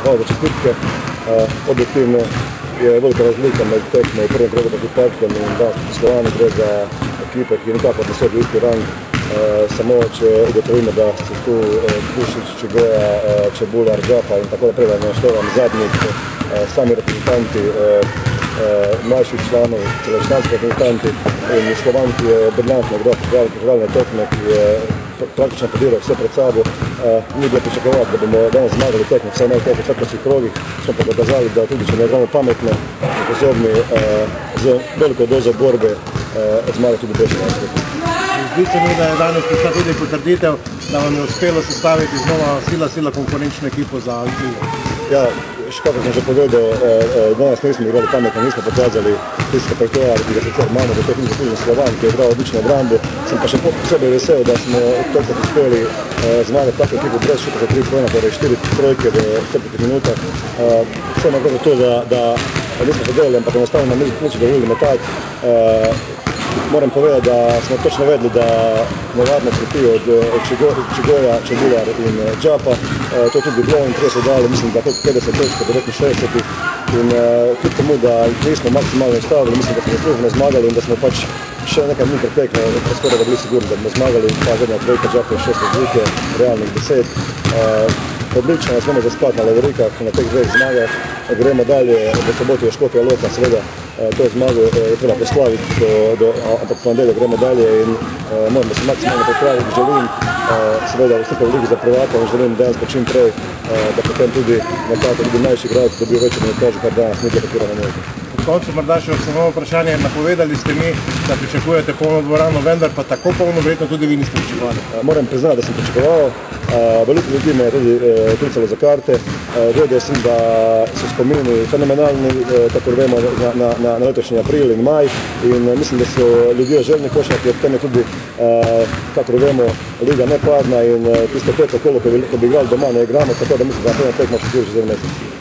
hvala za čestitke. Objektivno je velika razlika med tekmo v prvem krogu proti Partizanu in danes proti Slovanu. Gre za ekipe, ki nekako ne sodi v isti rang. Samo če ugotovimo, da so tu Pušič, Čigoja, Čebular, Džapa in tako naprej, da ne naštevam zadnjih, sami reprezentanti mlajših članov, celočlanski reprezentanti in Slovan, ki je briljantno igral pripravljene tekme, ki je praktično podiral vse pred sabo. Ni bilo pričakovati, da bomo danes zmagali tekme, vsaj ne v teh četvrtih krogih. Smo pa dokazali, da tudi če ne igramo pametno, sposobni z veliko dozo borbe zmagati tudi boljše nastope. Zdi se mi, da je danes prišla tudi potrditev, da vam je uspelo sestaviti znova sila konkurenčno ekipo za Ligo. Ja, kako sem že povedal, danes nismo igrali pametno, nismo pokazali tisti repertoar, ki ga sicer imamo, da to je tudi Slovan, ki je igral odlično obrambo. Sem pa še posebej vesel, da smo tokrat uspeli zmagati tako ekipo brez šuta za 3 poena, torej 4 trojke v 40 minutah. Vse ne gre za to, da nismo zadelali, ampak enostavno nam niso dovolili metati. Moram povedati, da smo točno vedeli, da nevarno kriti od Čigoja, Čebular in Džapa. To je tudi bilo in 30 dali, mislim, da 50 točk do 69. In kljub temu, da nismo maksimalno ustavili, mislim, da smo zasluženo zmagali in da smo pač še nekaj dni pretekli, skoraj da bili sigurni, da bomo zmagali. Ta zadnja trojka Džapa je 6 razlike, realnih 10. Odlično, ne smemo zaspati na lavorikah, na teh dveh zmagah. Gremo dalje, v soboto je Škofja Loka, seveda to zmago je treba proslaviti, ampak v ponedeljek gremo dalje in moramo se maksimalno pripraviti. Želim seveda vstopiti v Ligo za prvaka in želim dejansko čim prej, da potem tudi nekako tudi mlajši igralci dobijo večjo minutažo, kar danes ni bilo takirano možno. V koncu morda še samo vprašanje, napovedali ste mi, da pričakujete polno dvorano, vendar pa tako polno verjetno tudi vi niste pričakovali. Moram priznati, da sem pričakoval. Veliko ljudi me je tudi klicalo za karte. Vedel sem, da so spomini fenomenalni, kako vemo, na letošnji april in maj. In mislim, da so ljudje željni košarke, ob tem je tudi, kako vemo, liga nepadna in tisto peto kolo, ko bi igrali doma, ne igramo, tako da mislim, da na tekmo še 4 mesec.